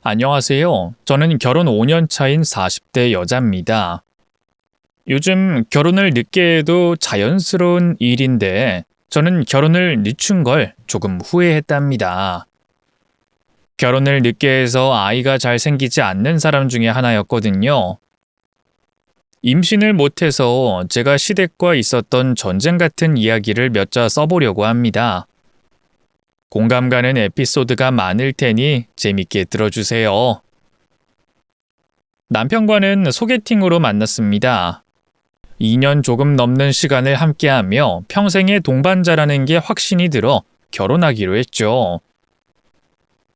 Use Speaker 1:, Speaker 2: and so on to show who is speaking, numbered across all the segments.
Speaker 1: 안녕하세요. 저는 결혼 5년 차인 40대 여자입니다. 요즘 결혼을 늦게 해도 자연스러운 일인데 저는 결혼을 늦춘 걸 조금 후회했답니다. 결혼을 늦게 해서 아이가 잘 생기지 않는 사람 중에 하나였거든요. 임신을 못해서 제가 시댁과 있었던 전쟁 같은 이야기를 몇 자 써보려고 합니다. 공감 가는 에피소드가 많을 테니 재밌게 들어주세요. 남편과는 소개팅으로 만났습니다. 2년 조금 넘는 시간을 함께하며 평생의 동반자라는 게 확신이 들어 결혼하기로 했죠.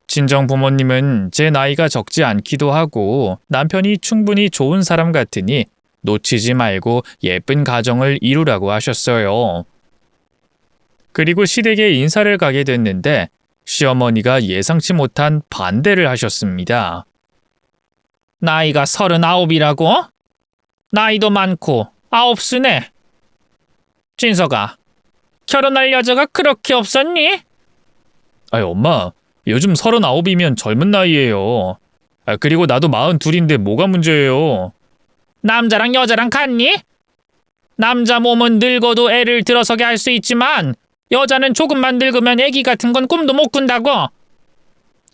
Speaker 1: 친정 부모님은 제 나이가 적지 않기도 하고 남편이 충분히 좋은 사람 같으니 놓치지 말고 예쁜 가정을 이루라고 하셨어요. 그리고 시댁에 인사를 가게 됐는데 시어머니가 예상치 못한 반대를 하셨습니다. 나이가 39이라고? 나이도 많고 아홉수네. 진석아, 결혼할 여자가 그렇게 없었니? 아이 엄마, 요즘 39이면 젊은 나이예요. 그리고 나도 42인데 뭐가 문제예요? 남자랑 여자랑 같니? 남자 몸은 늙어도 애를 들어서게 할 수 있지만 여자는 조금만 늙으면 애기 같은 건 꿈도 못 꾼다고.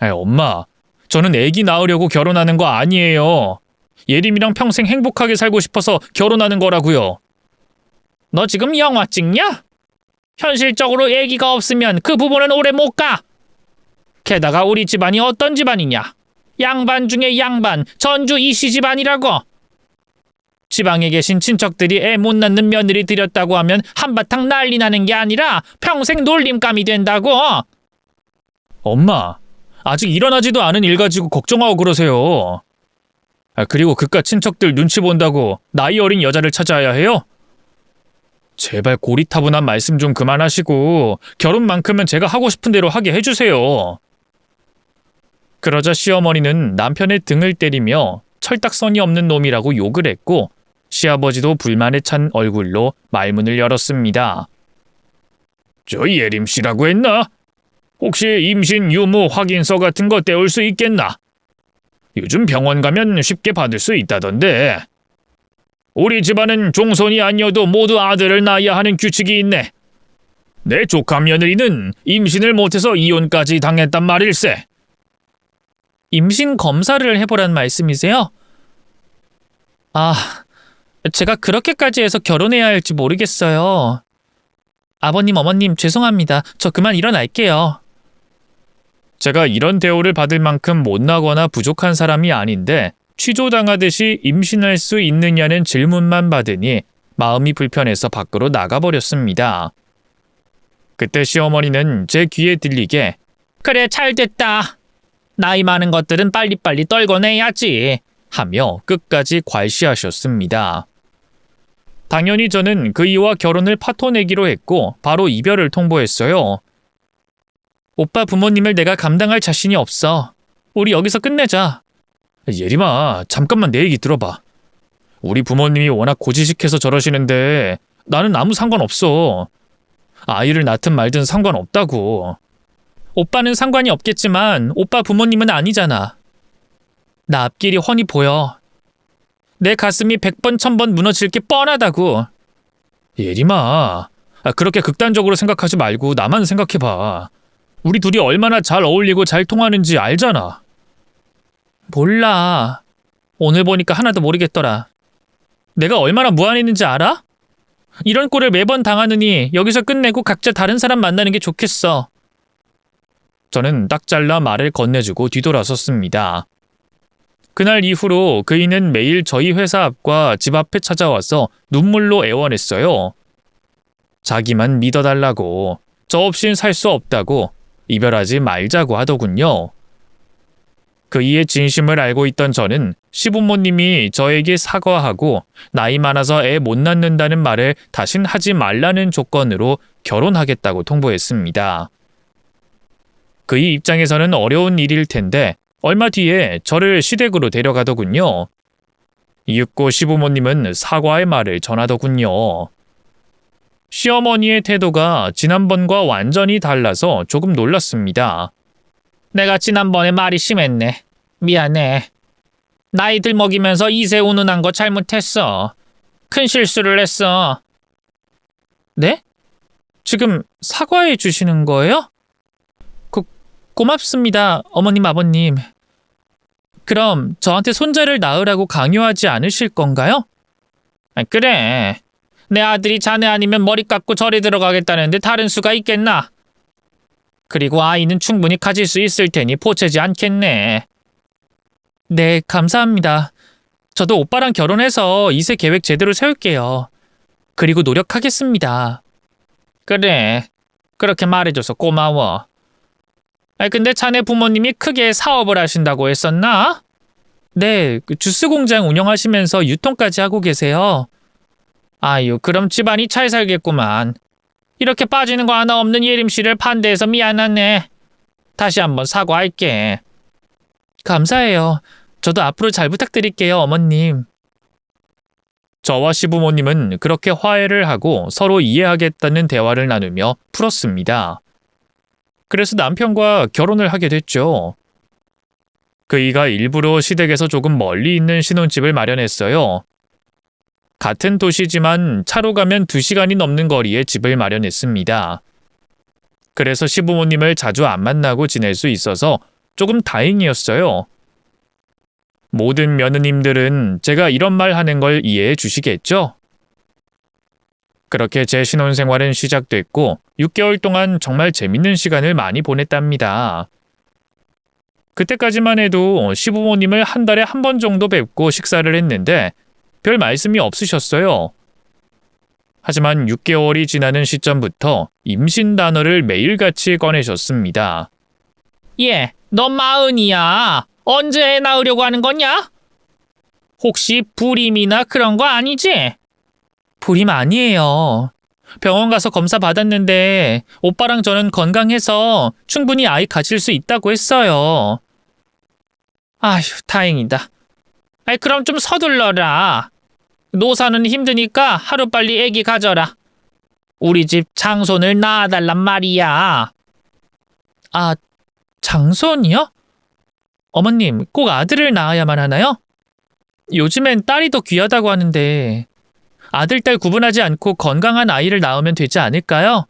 Speaker 1: 엄마, 저는 애기 낳으려고 결혼하는 거 아니에요. 예림이랑 평생 행복하게 살고 싶어서 결혼하는 거라고요. 너 지금 영화 찍냐? 현실적으로 애기가 없으면 그 부부는 오래 못 가. 게다가 우리 집안이 어떤 집안이냐? 양반 중에 양반, 전주 이씨 집안이라고. 지방에 계신 친척들이 애 못 낳는 며느리 들였다고 하면 한바탕 난리 나는 게 아니라 평생 놀림감이 된다고. 엄마, 아직 일어나지도 않은 일 가지고 걱정하고 그러세요. 그리고 그깟 친척들 눈치 본다고 나이 어린 여자를 찾아야 해요? 제발 고리타분한 말씀 좀 그만하시고 결혼만큼은 제가 하고 싶은 대로 하게 해주세요. 그러자 시어머니는 남편의 등을 때리며 철딱선이 없는 놈이라고 욕을 했고 시아버지도 불만에 찬 얼굴로 말문을 열었습니다. 저 예림 씨라고 했나? 혹시 임신 유무 확인서 같은 거 떼올 수 있겠나? 요즘 병원 가면 쉽게 받을 수 있다던데. 우리 집안은 종손이 아니어도 모두 아들을 낳아야 하는 규칙이 있네. 내 조카 며느리는 임신을 못해서 이혼까지 당했단 말일세. 임신 검사를 해보란 말씀이세요? 제가 그렇게까지 해서 결혼해야 할지 모르겠어요. 아버님, 어머님 죄송합니다. 저 그만 일어날게요. 제가 이런 대우를 받을 만큼 못나거나 부족한 사람이 아닌데 취조당하듯이 임신할 수 있느냐는 질문만 받으니 마음이 불편해서 밖으로 나가버렸습니다. 그때 시어머니는 제 귀에 들리게 그래 잘됐다. 나이 많은 것들은 빨리빨리 떨궈내야지 하며 끝까지 괄시하셨습니다. 당연히 저는 그이와 결혼을 파토내기로 했고 바로 이별을 통보했어요. 오빠 부모님을 내가 감당할 자신이 없어. 우리 여기서 끝내자. 예림아, 잠깐만 내 얘기 들어봐. 우리 부모님이 워낙 고지식해서 저러시는데 나는 아무 상관없어. 아이를 낳든 말든 상관없다고. 오빠는 상관이 없겠지만 오빠 부모님은 아니잖아. 나 앞길이 훤히 보여. 내 가슴이 100번 1000번 무너질 게 뻔하다고. 예림아, 그렇게 극단적으로 생각하지 말고 나만 생각해봐. 우리 둘이 얼마나 잘 어울리고 잘 통하는지 알잖아. 몰라. 오늘 보니까 하나도 모르겠더라. 내가 얼마나 무안했는지 알아? 이런 꼴을 매번 당하느니 여기서 끝내고 각자 다른 사람 만나는 게 좋겠어. 저는 딱 잘라 말을 건네주고 뒤돌아섰습니다. 그날 이후로 그이는 매일 저희 회사 앞과 집 앞에 찾아와서 눈물로 애원했어요. 자기만 믿어달라고, 저 없인 살 수 없다고, 이별하지 말자고 하더군요. 그이의 진심을 알고 있던 저는 시부모님이 저에게 사과하고 나이 많아서 애 못 낳는다는 말을 다신 하지 말라는 조건으로 결혼하겠다고 통보했습니다. 그이 입장에서는 어려운 일일 텐데 얼마 뒤에 저를 시댁으로 데려가더군요. 이윽고 시부모님은 사과의 말을 전하더군요. 시어머니의 태도가 지난번과 완전히 달라서 조금 놀랐습니다. 내가 지난번에 말이 심했네.
Speaker 2: 미안해. 나이들 먹이면서 이세 운운한 거 잘못했어. 큰 실수를 했어.
Speaker 1: 네? 지금 사과해 주시는 거예요? 고맙습니다, 어머님, 아버님. 그럼 저한테 손자를 낳으라고 강요하지 않으실 건가요?
Speaker 2: 그래. 내 아들이 자네 아니면 머리 깎고 절에 들어가겠다는데 다른 수가 있겠나? 그리고 아이는 충분히 가질 수 있을 테니 보채지 않겠네.
Speaker 1: 네, 감사합니다. 저도 오빠랑 결혼해서 2세 계획 제대로 세울게요. 그리고 노력하겠습니다.
Speaker 2: 그래. 그렇게 말해줘서 고마워. 근데 자네 부모님이 크게 사업을 하신다고 했었나?
Speaker 1: 네, 주스 공장 운영하시면서 유통까지 하고 계세요.
Speaker 2: 아유, 그럼 집안이 잘 살겠구만. 이렇게 빠지는 거 하나 없는 예림 씨를 반대해서 미안하네. 다시 한번 사과할게.
Speaker 1: 감사해요. 저도 앞으로 잘 부탁드릴게요, 어머님. 저와 시부모님은 그렇게 화해를 하고 서로 이해하겠다는 대화를 나누며 풀었습니다. 그래서 남편과 결혼을 하게 됐죠. 그이가 일부러 시댁에서 조금 멀리 있는 신혼집을 마련했어요. 같은 도시지만 차로 가면 2시간이 넘는 거리에 집을 마련했습니다. 그래서 시부모님을 자주 안 만나고 지낼 수 있어서 조금 다행이었어요. 모든 며느님들은 제가 이런 말 하는 걸 이해해 주시겠죠? 그렇게 제 신혼생활은 시작됐고 6개월 동안 정말 재밌는 시간을 많이 보냈답니다. 그때까지만 해도 시부모님을 한 달에 한 번 정도 뵙고 식사를 했는데 별 말씀이 없으셨어요. 하지만 6개월이 지나는 시점부터 임신 단어를 매일같이 꺼내셨습니다.
Speaker 2: 너 40이야. 언제 애 낳으려고 하는 거냐? 혹시 불임이나 그런 거 아니지?
Speaker 1: 불임 아니에요. 병원 가서 검사 받았는데 오빠랑 저는 건강해서 충분히 아이 가질 수 있다고 했어요.
Speaker 2: 아휴, 다행이다. 그럼 좀 서둘러라. 노사는 힘드니까 하루빨리 애기 가져라. 우리 집 장손을 낳아달란 말이야.
Speaker 1: 아, 장손이요? 어머님, 꼭 아들을 낳아야만 하나요? 요즘엔 딸이 더 귀하다고 하는데 아들, 딸 구분하지 않고 건강한 아이를 낳으면 되지 않을까요?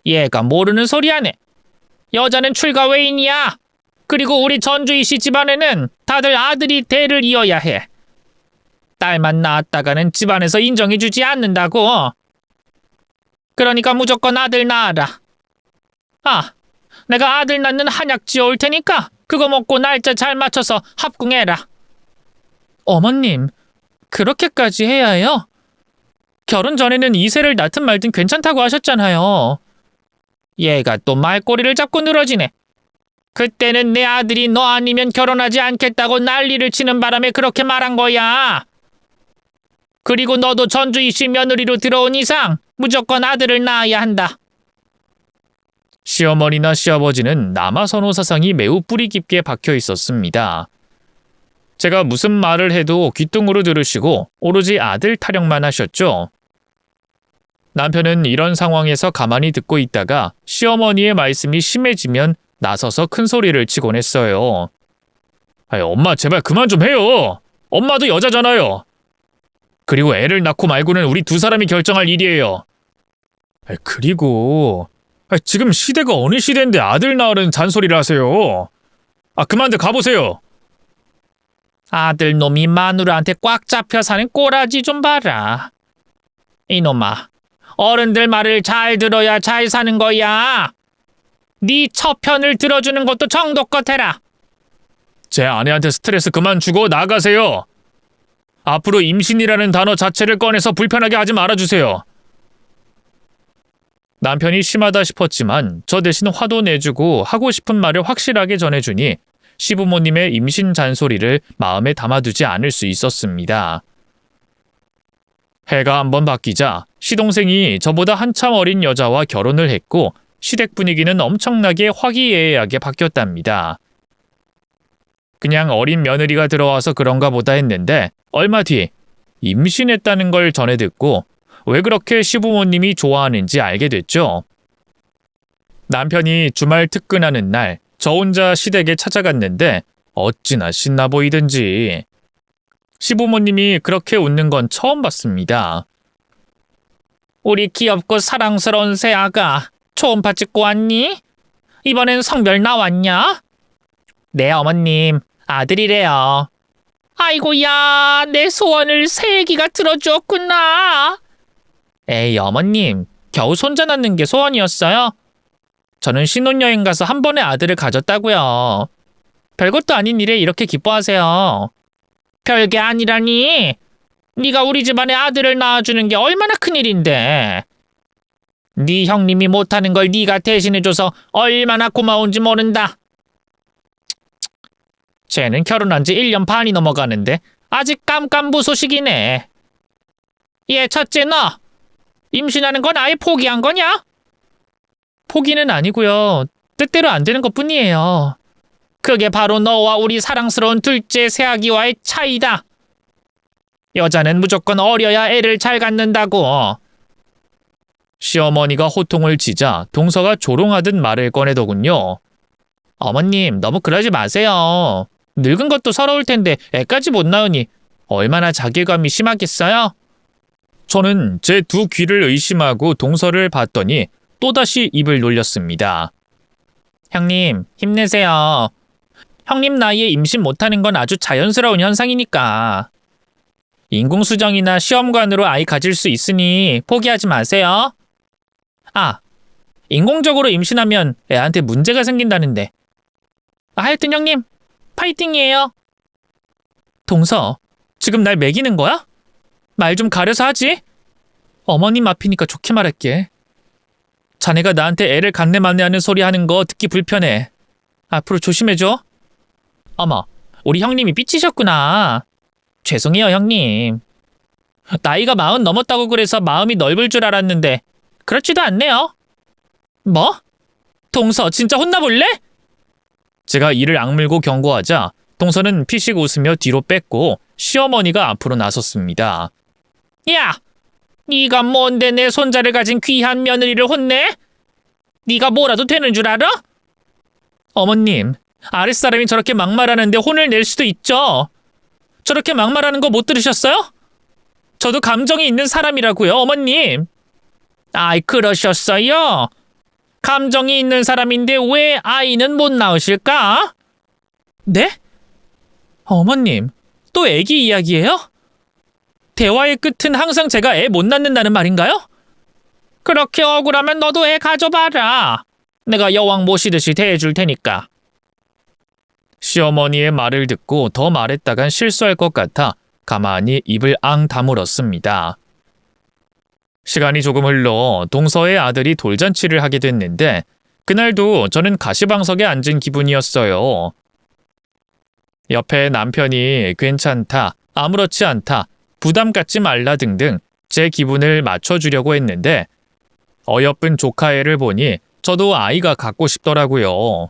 Speaker 2: 얘가 모르는 소리 하네. 여자는 출가 외인이야. 그리고 우리 전주희 씨 집안에는 다들 아들이 대를 이어야 해. 딸만 낳았다가는 집안에서 인정해주지 않는다고. 그러니까 무조건 아들 낳아라. 내가 아들 낳는 한약 지어올 테니까 그거 먹고 날짜 잘 맞춰서 합궁해라.
Speaker 1: 어머님, 그렇게까지 해야 해요? 결혼 전에는 2세를 낳든 말든 괜찮다고 하셨잖아요.
Speaker 2: 얘가 또 말꼬리를 잡고 늘어지네. 그때는 내 아들이 너 아니면 결혼하지 않겠다고 난리를 치는 바람에 그렇게 말한 거야. 그리고 너도 전주희 씨 며느리로 들어온 이상 무조건 아들을 낳아야 한다.
Speaker 1: 시어머니나 시아버지는 남아선호 사상이 매우 뿌리 깊게 박혀 있었습니다. 제가 무슨 말을 해도 귀뚱으로 들으시고 오로지 아들 타령만 하셨죠. 남편은 이런 상황에서 가만히 듣고 있다가 시어머니의 말씀이 심해지면 나서서 큰 소리를 치곤 했어요. 엄마 제발 그만 좀 해요. 엄마도 여자잖아요. 그리고 애를 낳고 말고는 우리 2사람이 결정할 일이에요. 그리고 지금 시대가 어느 시대인데 아들 낳으라는 잔소리를 하세요. 그만들 가보세요.
Speaker 2: 아들 놈이 마누라한테 꽉 잡혀 사는 꼬라지 좀 봐라. 이놈아, 어른들 말을 잘 들어야 잘 사는 거야. 네 처편을 들어주는 것도 정도껏 해라.
Speaker 1: 제 아내한테 스트레스 그만 주고 나가세요. 앞으로 임신이라는 단어 자체를 꺼내서 불편하게 하지 말아주세요. 남편이 심하다 싶었지만 저 대신 화도 내주고 하고 싶은 말을 확실하게 전해주니 시부모님의 임신 잔소리를 마음에 담아두지 않을 수 있었습니다. 해가 한번 바뀌자 시동생이 저보다 한참 어린 여자와 결혼을 했고 시댁 분위기는 엄청나게 화기애애하게 바뀌었답니다. 그냥 어린 며느리가 들어와서 그런가 보다 했는데 얼마 뒤 임신했다는 걸 전해 듣고 왜 그렇게 시부모님이 좋아하는지 알게 됐죠. 남편이 주말 특근하는 날 저 혼자 시댁에 찾아갔는데 어찌나 신나 보이든지. 시부모님이 그렇게 웃는 건 처음 봤습니다.
Speaker 2: 우리 귀엽고 사랑스러운 새아가 초음파 찍고 왔니? 이번엔 성별 나왔냐? 네, 어머님. 아들이래요. 아이고야, 내 소원을 새애기가 들어주었구나. 에이, 어머님. 겨우 손자 낳는 게 소원이었어요? 저는 신혼여행 가서 한 번에 아들을 가졌다고요. 별것도 아닌 일에 이렇게 기뻐하세요. 별게 아니라니. 네가 우리 집안에 아들을 낳아주는 게 얼마나 큰일인데. 네 형님이 못하는 걸 네가 대신해줘서 얼마나 고마운지 모른다. 쟤는 결혼한 지 1년 반이 넘어가는데 아직 깜깜무소식이네. 얘 첫째 너 임신하는 건 아예 포기한 거냐?
Speaker 1: 포기는 아니고요. 뜻대로 안 되는 것뿐이에요.
Speaker 2: 그게 바로 너와 우리 사랑스러운 둘째 새아기와의 차이다. 여자는 무조건 어려야 애를 잘 갖는다고.
Speaker 1: 시어머니가 호통을 치자 동서가 조롱하듯 말을 꺼내더군요.
Speaker 2: 어머님, 너무 그러지 마세요. 늙은 것도 서러울 텐데 애까지 못 낳으니 얼마나 자괴감이 심하겠어요?
Speaker 1: 저는 제 두 귀를 의심하고 동서를 봤더니 또다시 입을 놀렸습니다.
Speaker 2: 형님, 힘내세요. 형님 나이에 임신 못하는 건 아주 자연스러운 현상이니까. 인공수정이나 시험관으로 아이 가질 수 있으니 포기하지 마세요. 아, 인공적으로 임신하면 애한테 문제가 생긴다는데. 하여튼 형님, 파이팅이에요.
Speaker 1: 동서, 지금 날 매기는 거야? 말 좀 가려서 하지. 어머님 앞이니까 좋게 말할게. 자네가 나한테 애를 갖네맞네하는 소리 하는 거 듣기 불편해. 앞으로 조심해줘.
Speaker 2: 어머, 우리 형님이 삐치셨구나. 죄송해요, 형님. 나이가 40 넘었다고 그래서 마음이 넓을 줄 알았는데 그렇지도 않네요. 뭐? 동서, 진짜 혼나볼래?
Speaker 1: 제가 이를 악물고 경고하자 동서는 피식 웃으며 뒤로 뺐고 시어머니가 앞으로 나섰습니다.
Speaker 2: 야! 네가 뭔데 내 손자를 가진 귀한 며느리를 혼내? 네가 뭐라도 되는 줄 알아?
Speaker 1: 어머님, 아랫사람이 저렇게 막말하는데 혼을 낼 수도 있죠. 저렇게 막말하는 거 못 들으셨어요? 저도 감정이 있는 사람이라고요, 어머님.
Speaker 2: 아이, 그러셨어요? 감정이 있는 사람인데 왜 아이는 못 낳으실까?
Speaker 1: 네? 어머님, 또 애기 이야기예요? 대화의 끝은 항상 제가 애 못 낳는다는 말인가요?
Speaker 2: 그렇게 억울하면 너도 애 가져봐라. 내가 여왕 모시듯이 대해줄 테니까.
Speaker 1: 시어머니의 말을 듣고 더 말했다간 실수할 것 같아 가만히 입을 앙 다물었습니다. 시간이 조금 흘러 동서의 아들이 돌잔치를 하게 됐는데 그날도 저는 가시방석에 앉은 기분이었어요. 옆에 남편이 괜찮다, 아무렇지 않다, 부담 갖지 말라 등등 제 기분을 맞춰주려고 했는데 어여쁜 조카애를 보니 저도 아이가 갖고 싶더라고요.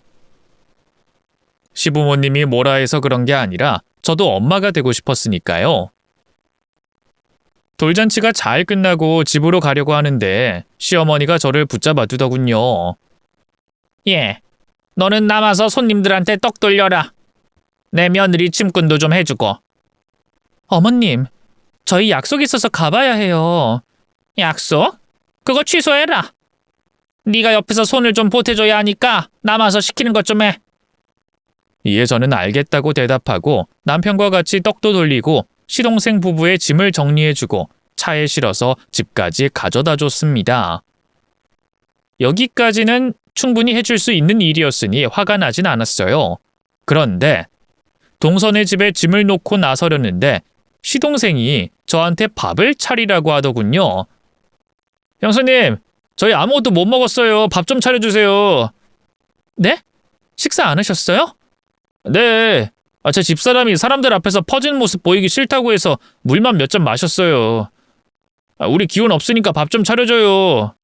Speaker 1: 시부모님이 뭐라 해서 그런 게 아니라 저도 엄마가 되고 싶었으니까요. 돌잔치가 잘 끝나고 집으로 가려고 하는데 시어머니가 저를 붙잡아 두더군요.
Speaker 2: 예, 너는 남아서 손님들한테 떡 돌려라. 내 며느리 짐꾼도 좀 해주고.
Speaker 1: 어머님, 저희 약속 있어서 가봐야 해요.
Speaker 2: 약속? 그거 취소해라. 네가 옆에서 손을 좀 보태줘야 하니까 남아서 시키는 것 좀 해.
Speaker 1: 이에 저는 알겠다고 대답하고 남편과 같이 떡도 돌리고 시동생 부부의 짐을 정리해주고 차에 실어서 집까지 가져다 줬습니다. 여기까지는 충분히 해줄 수 있는 일이었으니 화가 나진 않았어요. 그런데 동선의 집에 짐을 놓고 나서려는데 시동생이 저한테 밥을 차리라고 하더군요. 형수님, 저희 아무것도 못 먹었어요. 밥 좀 차려주세요. 네? 식사 안 하셨어요? 네. 제 집사람이 사람들 앞에서 퍼진 모습 보이기 싫다고 해서 물만 몇 잔 마셨어요. 우리 기운 없으니까 밥 좀 차려줘요.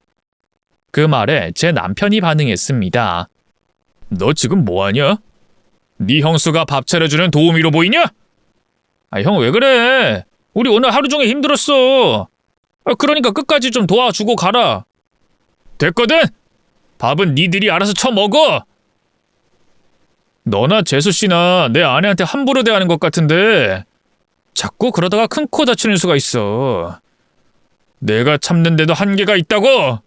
Speaker 1: 그 말에 제 남편이 반응했습니다. 너 지금 뭐하냐? 네 형수가 밥 차려주는 도우미로 보이냐? 형 왜 그래? 우리 오늘 하루 종일 힘들었어. 그러니까 끝까지 좀 도와주고 가라. 됐거든? 밥은 니들이 알아서 처먹어. 너나 재수 씨나 내 아내한테 함부로 대하는 것 같은데 자꾸 그러다가 큰 코 다치는 수가 있어. 내가 참는데도 한계가 있다고!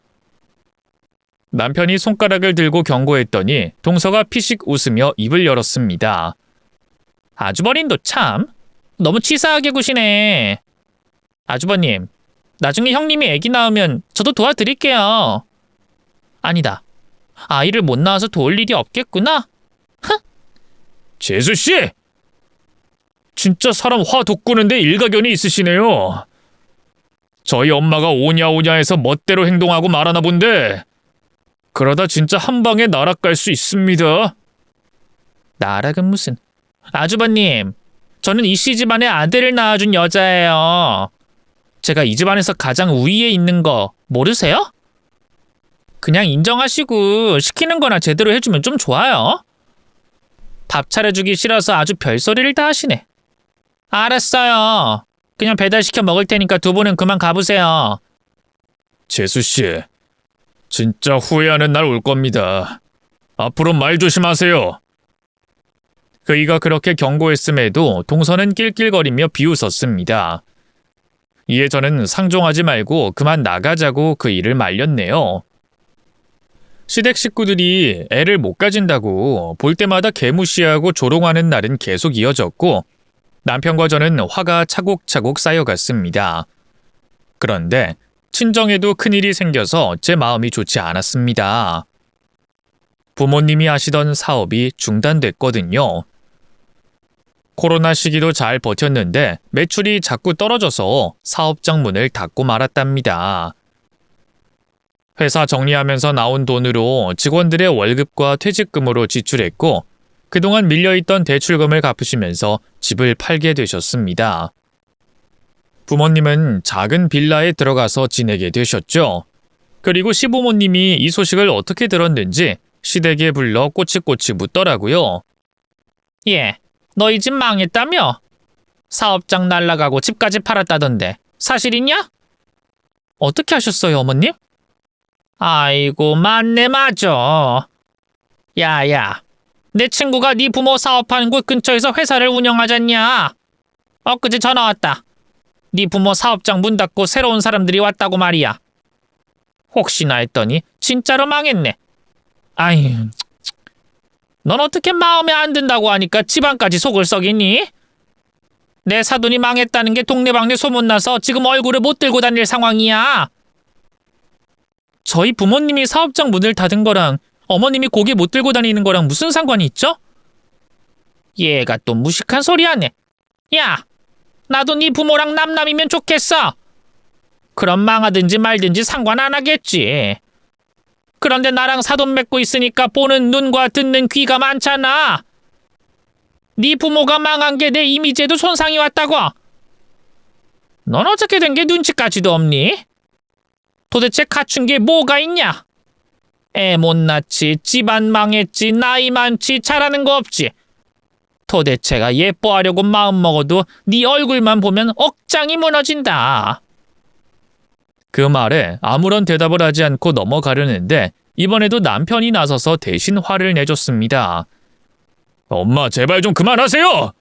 Speaker 1: 남편이 손가락을 들고 경고했더니 동서가 피식 웃으며 입을 열었습니다. 아주버님도 참 너무 치사하게 구시네. 아주버님, 나중에 형님이 아기 낳으면 저도 도와드릴게요. 아니다. 아이를 못 낳아서 도울 일이 없겠구나. 재수 씨! 진짜 사람 화 돋구는데 일가견이 있으시네요. 저희 엄마가 오냐오냐 해서 멋대로 행동하고 말하나 본데 그러다 진짜 한 방에 나락 갈 수 있습니다. 나락은 무슨. 아주버님, 저는 이씨 집안에 아들을 낳아준 여자예요. 제가 이 집안에서 가장 우위에 있는 거 모르세요? 그냥 인정하시고 시키는 거나 제대로 해주면 좀 좋아요. 밥 차려주기 싫어서 아주 별소리를 다 하시네. 알았어요. 그냥 배달시켜 먹을 테니까 두 분은 그만 가보세요. 재수씨, 진짜 후회하는 날 올 겁니다. 앞으로 말 조심하세요. 그이가 그렇게 경고했음에도 동서는 낄낄거리며 비웃었습니다. 이에 저는 상종하지 말고 그만 나가자고 그 일을 말렸네요. 시댁 식구들이 애를 못 가진다고 볼 때마다 개무시하고 조롱하는 날은 계속 이어졌고 남편과 저는 화가 차곡차곡 쌓여갔습니다. 그런데 친정에도 큰일이 생겨서 제 마음이 좋지 않았습니다. 부모님이 하시던 사업이 중단됐거든요. 코로나 시기도 잘 버텼는데 매출이 자꾸 떨어져서 사업장 문을 닫고 말았답니다. 회사 정리하면서 나온 돈으로 직원들의 월급과 퇴직금으로 지출했고 그동안 밀려있던 대출금을 갚으시면서 집을 팔게 되셨습니다. 부모님은 작은 빌라에 들어가서 지내게 되셨죠. 그리고 시부모님이 이 소식을 어떻게 들었는지 시댁에 불러 꼬치꼬치 묻더라고요. 예, 너희 집 망했다며? 사업장 날라가고 집까지 팔았다던데 사실이냐? 어떻게 하셨어요, 어머님? 아이고, 맞네 맞아. 야야, 내 친구가 네 부모 사업하는 곳 근처에서 회사를 운영하잖냐. 엊그제 전화 왔다. 네 부모 사업장 문 닫고 새로운 사람들이 왔다고 말이야. 혹시나 했더니 진짜로 망했네. 아이, 넌 어떻게 마음에 안 든다고 하니까 집안까지 속을 썩이니? 내 사돈이 망했다는 게 동네방네 소문나서 지금 얼굴을 못 들고 다닐 상황이야. 저희 부모님이 사업장 문을 닫은 거랑 어머님이 고개 못 들고 다니는 거랑 무슨 상관이 있죠? 얘가 또 무식한 소리 하네. 야, 나도 네 부모랑 남남이면 좋겠어. 그럼 망하든지 말든지 상관 안 하겠지. 그런데 나랑 사돈 맺고 있으니까 보는 눈과 듣는 귀가 많잖아. 네 부모가 망한 게 내 이미지에도 손상이 왔다고. 넌 어떻게 된 게 눈치까지도 없니? 도대체 갖춘 게 뭐가 있냐? 애 못 낳지, 집안 망했지, 나이 많지, 잘하는 거 없지. 도대체가 예뻐하려고 마음먹어도 네 얼굴만 보면 억장이 무너진다. 그 말에 아무런 대답을 하지 않고 넘어가려는데 이번에도 남편이 나서서 대신 화를 내줬습니다. 엄마, 제발 좀 그만하세요!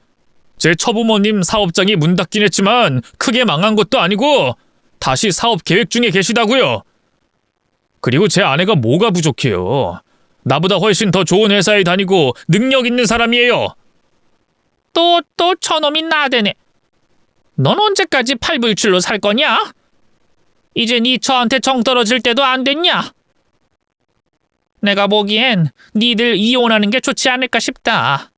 Speaker 1: 제 처부모님 사업장이 문 닫긴 했지만 크게 망한 것도 아니고 다시 사업 계획 중에 계시다고요. 그리고 제 아내가 뭐가 부족해요. 나보다 훨씬 더 좋은 회사에 다니고 능력 있는 사람이에요. 또 저놈이 나대네. 넌 언제까지 팔불출로 살 거냐? 이제 네 처한테 정 떨어질 때도 안 됐냐? 내가 보기엔 니들 이혼하는 게 좋지 않을까 싶다.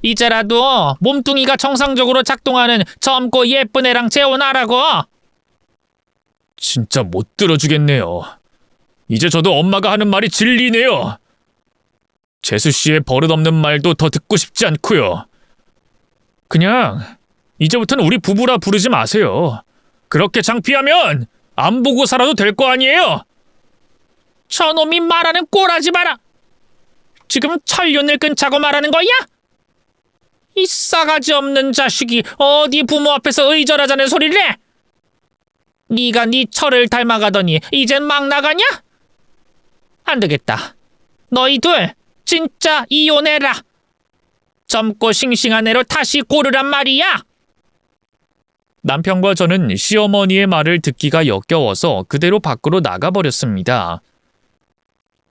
Speaker 1: 이제라도 몸뚱이가 정상적으로 작동하는 젊고 예쁜 애랑 재혼하라고. 진짜 못 들어주겠네요. 이제 저도 엄마가 하는 말이 진리네요. 재수씨의 버릇없는 말도 더 듣고 싶지 않고요. 그냥 이제부터는 우리 부부라 부르지 마세요. 그렇게 창피하면 안 보고 살아도 될 거 아니에요? 저놈이 말하는 꼴하지 마라. 지금 천륜을 끊자고 말하는 거야? 이 싸가지 없는 자식이 어디 부모 앞에서 의절하자는 소리를 해? 네가 네 철을 닮아가더니 이젠 막 나가냐? 안 되겠다. 너희 둘 진짜 이혼해라.
Speaker 2: 젊고 싱싱한 애로 다시 고르란 말이야.
Speaker 1: 남편과 저는 시어머니의 말을 듣기가 역겨워서 그대로 밖으로 나가버렸습니다.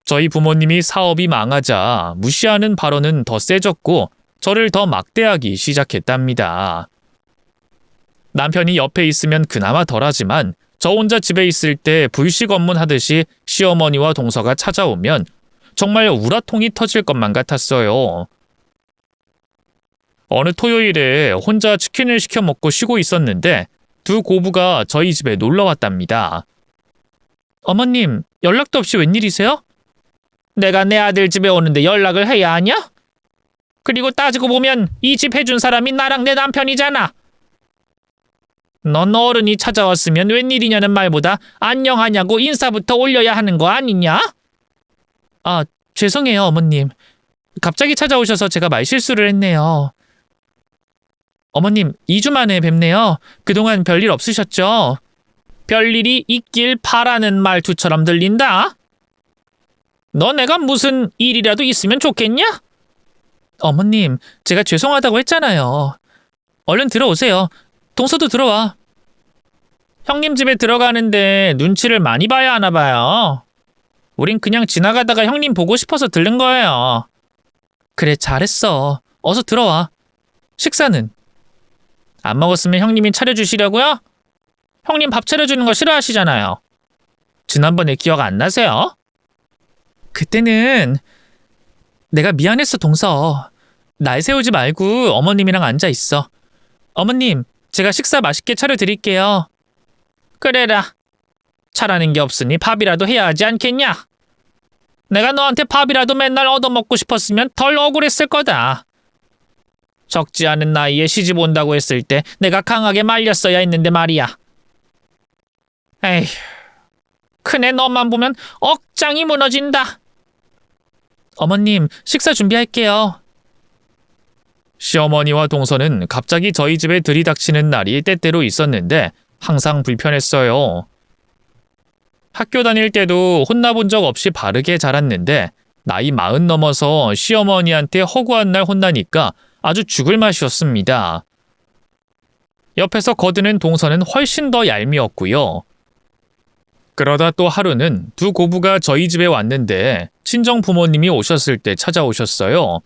Speaker 1: 저희 부모님이 사업이 망하자 무시하는 발언은 더 세졌고 저를 더 막대하기 시작했답니다. 남편이 옆에 있으면 그나마 덜하지만 저 혼자 집에 있을 때 불식 업문하듯이 시어머니와 동서가 찾아오면 정말 우라통이 터질 것만 같았어요. 어느 토요일에 혼자 치킨을 시켜 먹고 쉬고 있었는데 두 고부가 저희 집에 놀러 왔답니다. 어머님, 연락도 없이 웬일이세요?
Speaker 2: 내가 내 아들 집에 오는데 연락을 해야 하냐? 그리고 따지고 보면 이 집 해준 사람이 나랑 내 남편이잖아. 넌 어른이 찾아왔으면 웬일이냐는 말보다 안녕하냐고 인사부터 올려야 하는 거 아니냐?
Speaker 1: 아, 죄송해요, 어머님. 갑자기 찾아오셔서 제가 말실수를 했네요. 어머님, 2주 만에 뵙네요. 그동안 별일 없으셨죠?
Speaker 2: 별일이 있길 바라는 말투처럼 들린다. 너 내가 무슨 일이라도 있으면 좋겠냐?
Speaker 1: 어머님, 제가 죄송하다고 했잖아요. 얼른 들어오세요. 동서도 들어와.
Speaker 2: 형님 집에 들어가는데 눈치를 많이 봐야 하나 봐요. 우린 그냥 지나가다가 형님 보고 싶어서 들른 거예요.
Speaker 1: 그래, 잘했어. 어서 들어와. 식사는?
Speaker 2: 안 먹었으면 형님이 차려주시려고요? 형님 밥 차려주는 거 싫어하시잖아요. 지난번에 기억 안 나세요?
Speaker 1: 그때는 내가 미안했어, 동서. 날 세우지 말고 어머님이랑 앉아 있어. 어머님, 제가 식사 맛있게 차려드릴게요.
Speaker 2: 그래라. 차라는 게 없으니 밥이라도 해야 하지 않겠냐? 내가 너한테 밥이라도 맨날 얻어먹고 싶었으면 덜 억울했을 거다. 적지 않은 나이에 시집 온다고 했을 때 내가 강하게 말렸어야 했는데 말이야. 에휴, 큰애 너만 보면 억장이 무너진다.
Speaker 1: 어머님, 식사 준비할게요. 시어머니와 동서는 갑자기 저희 집에 들이닥치는 날이 때때로 있었는데 항상 불편했어요. 학교 다닐 때도 혼나본 적 없이 바르게 자랐는데 나이 40 넘어서 시어머니한테 허구한 날 혼나니까 아주 죽을 맛이었습니다. 옆에서 거드는 동서는 훨씬 더 얄미웠고요. 그러다 또 하루는 두 고부가 저희 집에 왔는데 친정 부모님이 오셨을 때 찾아오셨어요.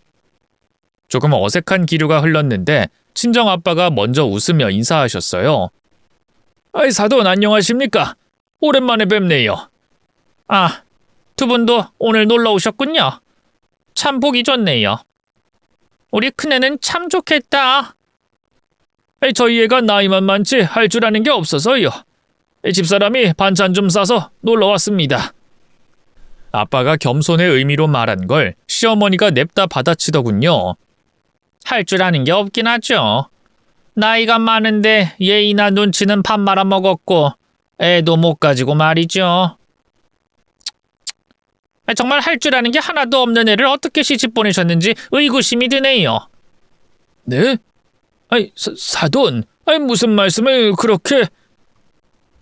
Speaker 1: 조금 어색한 기류가 흘렀는데 친정 아빠가 먼저 웃으며 인사하셨어요. 아이, 사돈 안녕하십니까? 오랜만에 뵙네요.
Speaker 2: 아, 두 분도 오늘 놀러 오셨군요. 참 보기 좋네요. 우리 큰애는 참 좋겠다.
Speaker 1: 저희 애가 나이만 많지 할 줄 아는 게 없어서요. 집사람이 반찬 좀 싸서 놀러 왔습니다. 아빠가 겸손의 의미로 말한 걸 시어머니가 냅다 받아치더군요.
Speaker 2: 할 줄 아는 게 없긴 하죠. 나이가 많은데 예의나 눈치는 밥 말아 먹었고 애도 못 가지고 말이죠. 정말 할 줄 아는 게 하나도 없는 애를 어떻게 시집 보내셨는지 의구심이 드네요.
Speaker 1: 네? 아이, 사돈, 아이, 무슨 말씀을 그렇게...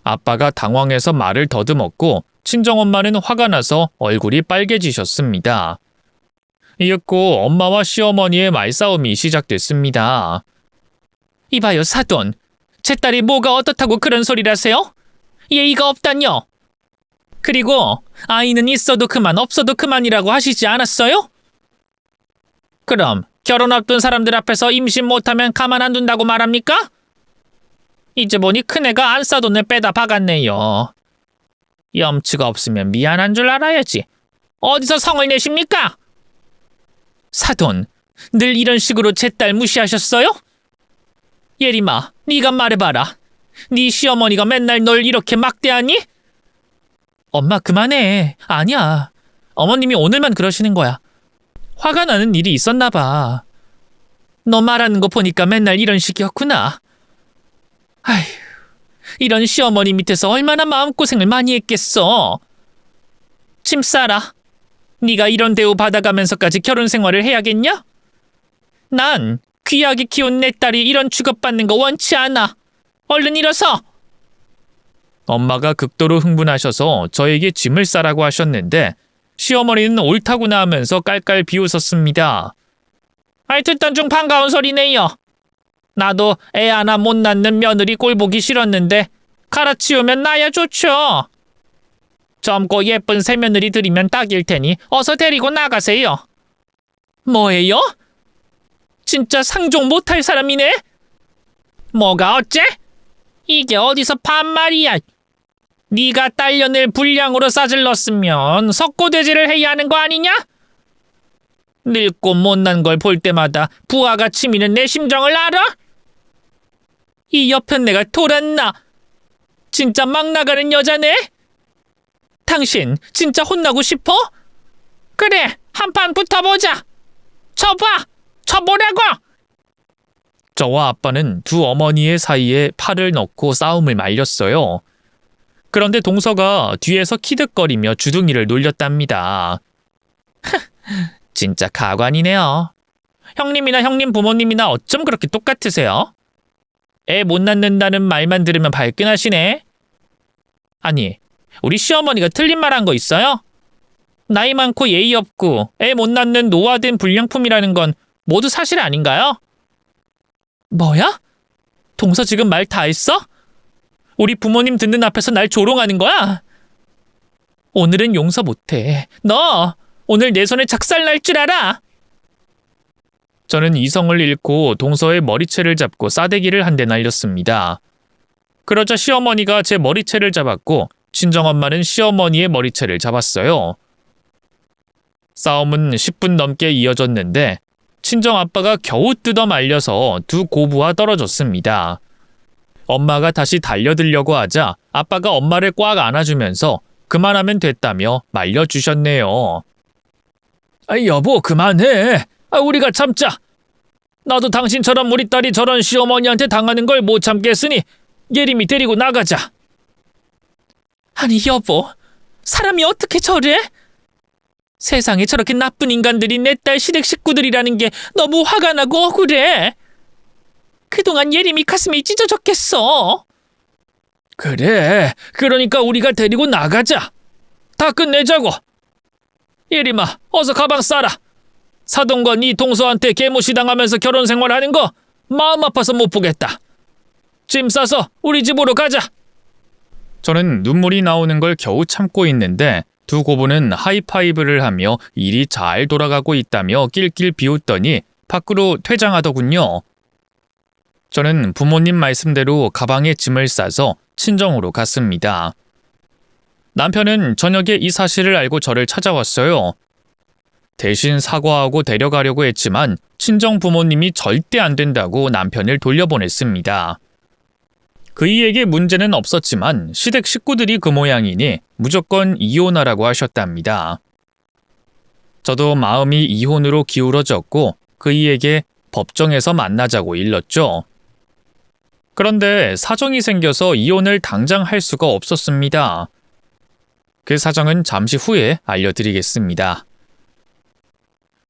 Speaker 1: 아빠가 당황해서 말을 더듬었고 친정엄마는 화가 나서 얼굴이 빨개지셨습니다. 이윽고 엄마와 시어머니의 말싸움이 시작됐습니다.
Speaker 2: 이봐요, 사돈. 제 딸이 뭐가 어떻다고 그런 소리를 하세요? 예의가 없다뇨. 그리고 아이는 있어도 그만 없어도 그만이라고 하시지 않았어요? 그럼 결혼 앞둔 사람들 앞에서 임신 못하면 가만 안 둔다고 말합니까? 이제 보니 큰애가 안 싸돈을 빼다 박았네요. 염치가 없으면 미안한 줄 알아야지. 어디서 성을 내십니까? 사돈, 늘 이런 식으로 제 딸 무시하셨어요? 예림아, 네가 말해봐라. 네 시어머니가 맨날 널 이렇게 막대하니?
Speaker 1: 엄마, 그만해. 아니야. 어머님이 오늘만 그러시는 거야. 화가 나는 일이 있었나 봐.
Speaker 2: 너 말하는 거 보니까 맨날 이런 식이었구나. 아휴, 이런 시어머니 밑에서 얼마나 마음고생을 많이 했겠어. 침 싸라. 네가 이런 대우 받아가면서까지 결혼 생활을 해야겠냐? 난 귀하게 키운 내 딸이 이런 취급받는 거 원치 않아. 얼른 일어서.
Speaker 1: 엄마가 극도로 흥분하셔서 저에게 짐을 싸라고 하셨는데 시어머니는 옳다구나 하면서 깔깔 비웃었습니다.
Speaker 2: 아이, 듣던 중 반가운 소리네요. 나도 애 하나 못 낳는 며느리 꼴 보기 싫었는데 갈아치우면 나야 좋죠. 젊고 예쁜 새며느리 들이면 딱일 테니 어서 데리고 나가세요. 뭐예요? 진짜 상종 못할 사람이네? 뭐가 어째? 이게 어디서 반말이야. 네가 딸년을 불량으로 싸질렀으면 석고대죄를 해야 하는 거 아니냐? 늙고 못난 걸 볼 때마다 부하가 치미는 내 심정을 알아? 이 여편네가 돌았나? 진짜 막 나가는 여자네? 당신 진짜 혼나고 싶어? 그래, 한판 붙어보자. 쳐봐! 쳐보라고!
Speaker 1: 저와 아빠는 두 어머니의 사이에 팔을 넣고 싸움을 말렸어요. 그런데 동서가 뒤에서 키득거리며 주둥이를 놀렸답니다.
Speaker 2: 진짜 가관이네요. 형님이나 형님 부모님이나 어쩜 그렇게 똑같으세요? 애 못 낳는다는 말만 들으면 발끈하시네. 아니, 우리 시어머니가 틀린 말 한 거 있어요? 나이 많고 예의 없고 애 못 낳는 노화된 불량품이라는 건 모두 사실 아닌가요? 뭐야? 동서 지금 말 다 했어? 우리 부모님 듣는 앞에서 날 조롱하는 거야? 오늘은 용서 못해. 너 오늘 내 손에 작살 날 줄 알아?
Speaker 1: 저는 이성을 잃고 동서의 머리채를 잡고 싸대기를 한 대 날렸습니다. 그러자 시어머니가 제 머리채를 잡았고 친정엄마는 시어머니의 머리채를 잡았어요. 싸움은 10분 넘게 이어졌는데 친정아빠가 겨우 뜯어 말려서 두 고부와 떨어졌습니다. 엄마가 다시 달려들려고 하자 아빠가 엄마를 꽉 안아주면서 그만하면 됐다며 말려주셨네요.
Speaker 2: 여보, 그만해. 우리가 참자. 나도 당신처럼 우리 딸이 저런 시어머니한테 당하는 걸 못 참겠으니 예림이 데리고 나가자. 아니 여보, 사람이 어떻게 저래? 세상에 저렇게 나쁜 인간들이 내 딸 시댁 식구들이라는 게 너무 화가 나고 억울해. 그동안 예림이 가슴이 찢어졌겠어. 그래, 그러니까 우리가 데리고 나가자. 다 끝내자고. 예림아, 어서 가방 싸라. 사돈과 네 동서한테 개무시 당하면서 결혼 생활하는 거 마음 아파서 못 보겠다. 짐 싸서 우리 집으로 가자.
Speaker 1: 저는 눈물이 나오는 걸 겨우 참고 있는데 두 고부는 하이파이브를 하며 일이 잘 돌아가고 있다며 낄낄 비웃더니 밖으로 퇴장하더군요. 저는 부모님 말씀대로 가방에 짐을 싸서 친정으로 갔습니다. 남편은 저녁에 이 사실을 알고 저를 찾아왔어요. 대신 사과하고 데려가려고 했지만 친정 부모님이 절대 안 된다고 남편을 돌려보냈습니다. 그이에게 문제는 없었지만 시댁 식구들이 그 모양이니 무조건 이혼하라고 하셨답니다. 저도 마음이 이혼으로 기울어졌고 그이에게 법정에서 만나자고 일렀죠. 그런데 사정이 생겨서 이혼을 당장 할 수가 없었습니다. 그 사정은 잠시 후에 알려드리겠습니다.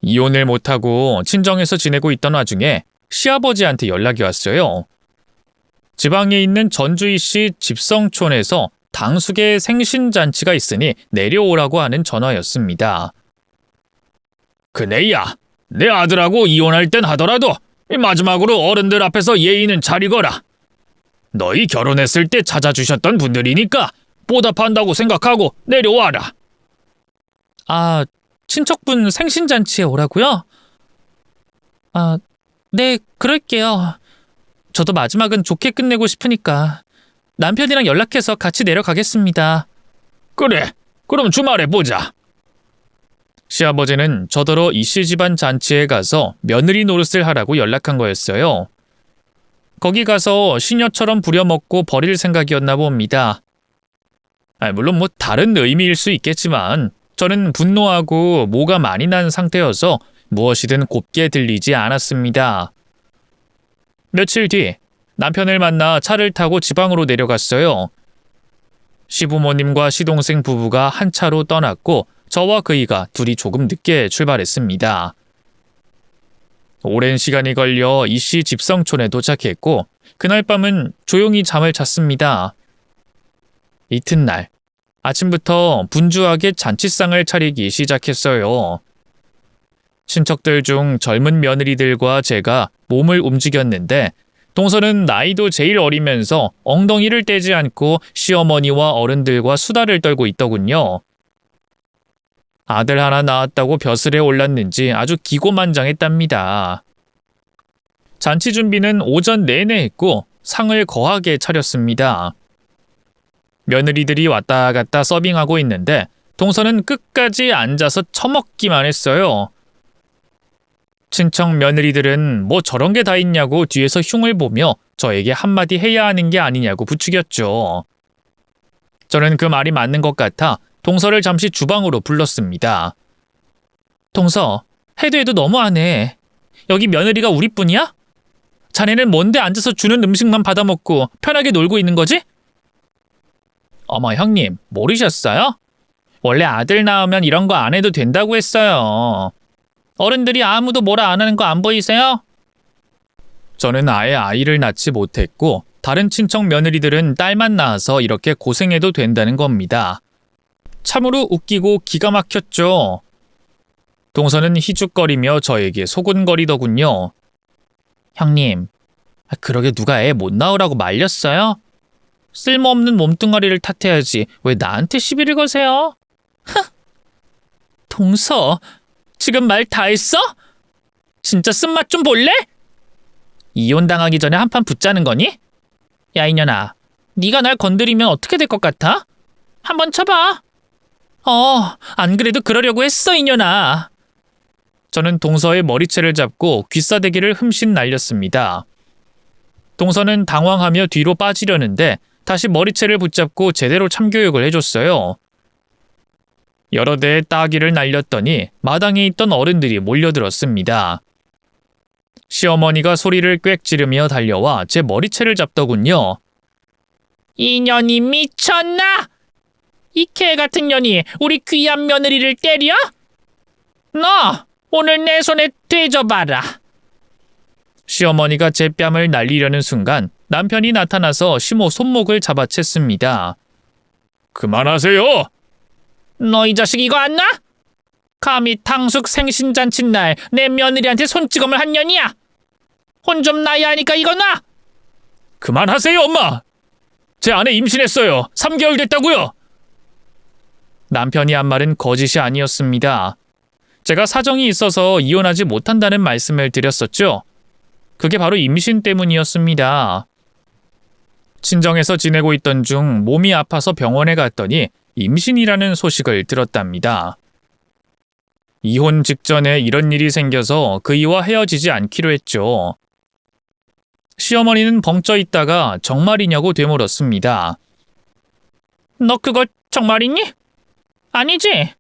Speaker 1: 이혼을 못하고 친정에서 지내고 있던 와중에 시아버지한테 연락이 왔어요. 지방에 있는 전주이시 집성촌에서 당숙의 생신잔치가 있으니 내려오라고 하는 전화였습니다.
Speaker 2: 그네야, 내 아들하고 이혼할 땐 하더라도 마지막으로 어른들 앞에서 예의는 차리거라. 너희 결혼했을 때 찾아주셨던 분들이니까 보답한다고 생각하고 내려와라. 아, 친척분 생신잔치에 오라고요? 네, 그럴게요. 저도 마지막은 좋게 끝내고 싶으니까 남편이랑 연락해서 같이 내려가겠습니다. 그래, 그럼 주말에 보자.
Speaker 1: 시아버지는 저더러 이씨 집안 잔치에 가서 며느리 노릇을 하라고 연락한 거였어요. 거기 가서 시녀처럼 부려먹고 버릴 생각이었나 봅니다. 물론 다른 의미일 수 있겠지만 저는 분노하고 모가 많이 난 상태여서 무엇이든 곱게 들리지 않았습니다. 며칠 뒤 남편을 만나 차를 타고 지방으로 내려갔어요. 시부모님과 시동생 부부가 한 차로 떠났고 저와 그이가 둘이 조금 늦게 출발했습니다. 오랜 시간이 걸려 이씨 집성촌에 도착했고 그날 밤은 조용히 잠을 잤습니다. 이튿날 아침부터 분주하게 잔치상을 차리기 시작했어요. 친척들 중 젊은 며느리들과 제가 몸을 움직였는데 동서는 나이도 제일 어리면서 엉덩이를 떼지 않고 시어머니와 어른들과 수다를 떨고 있더군요. 아들 하나 낳았다고 벼슬에 올랐는지 아주 기고만장했답니다. 잔치 준비는 오전 내내 했고 상을 거하게 차렸습니다. 며느리들이 왔다 갔다 서빙하고 있는데 동서는 끝까지 앉아서 처먹기만 했어요. 친척 며느리들은 뭐 저런 게 다 있냐고 뒤에서 흉을 보며 저에게 한마디 해야 하는 게 아니냐고 부추겼죠. 저는 그 말이 맞는 것 같아 동서를 잠시 주방으로 불렀습니다. 동서, 해도 해도 너무하네. 여기 며느리가 우리뿐이야? 자네는 뭔데 앉아서 주는 음식만 받아먹고 편하게 놀고 있는 거지? 어머 형님, 모르셨어요? 원래 아들 낳으면 이런 거 안 해도 된다고 했어요. 어른들이 아무도 뭐라 안 하는 거 안 보이세요? 저는 아예 아이를 낳지 못했고 다른 친척 며느리들은 딸만 낳아서 이렇게 고생해도 된다는 겁니다. 참으로 웃기고 기가 막혔죠. 동서는 희죽거리며 저에게 소곤거리더군요. 형님, 그러게 누가 애 못 낳으라고 말렸어요? 쓸모없는 몸뚱아리를 탓해야지 왜 나한테 시비를 거세요? 동서, 지금 말 다 했어? 진짜 쓴맛 좀 볼래? 이혼당하기 전에 한판 붙자는 거니? 야 이년아, 네가 날 건드리면 어떻게 될 것 같아? 한번 쳐봐. 안 그래도 그러려고 했어 이년아. 저는 동서의 머리채를 잡고 귀싸대기를 흠씬 날렸습니다. 동서는 당황하며 뒤로 빠지려는데 다시 머리채를 붙잡고 제대로 참교육을 해줬어요. 여러 대의 따귀를 날렸더니 마당에 있던 어른들이 몰려들었습니다. 시어머니가 소리를 꽥 지르며 달려와 제 머리채를 잡더군요. 이 년이 미쳤나? 이 개 같은 년이 우리 귀한 며느리를 때려? 너 오늘 내 손에 대줘봐라. 시어머니가 제 뺨을 날리려는 순간 남편이 나타나서 시모 손목을 잡아챘습니다. 그만하세요! 너 이 자식 이거 안 나? 감히 탕숙 생신잔칫날 내 며느리한테 손찌검을 한 년이야. 혼 좀 나야 하니까 이거 나. 그만하세요 엄마. 제 아내 임신했어요. 3개월 됐다고요. 남편이 한 말은 거짓이 아니었습니다. 제가 사정이 있어서 이혼하지 못한다는 말씀을 드렸었죠. 그게 바로 임신 때문이었습니다. 친정에서 지내고 있던 중 몸이 아파서 병원에 갔더니 임신이라는 소식을 들었답니다. 이혼 직전에 이런 일이 생겨서 그이와 헤어지지 않기로 했죠. 시어머니는 벙쪄 있다가 정말이냐고 되물었습니다. 너 그거 정말이니? 아니지?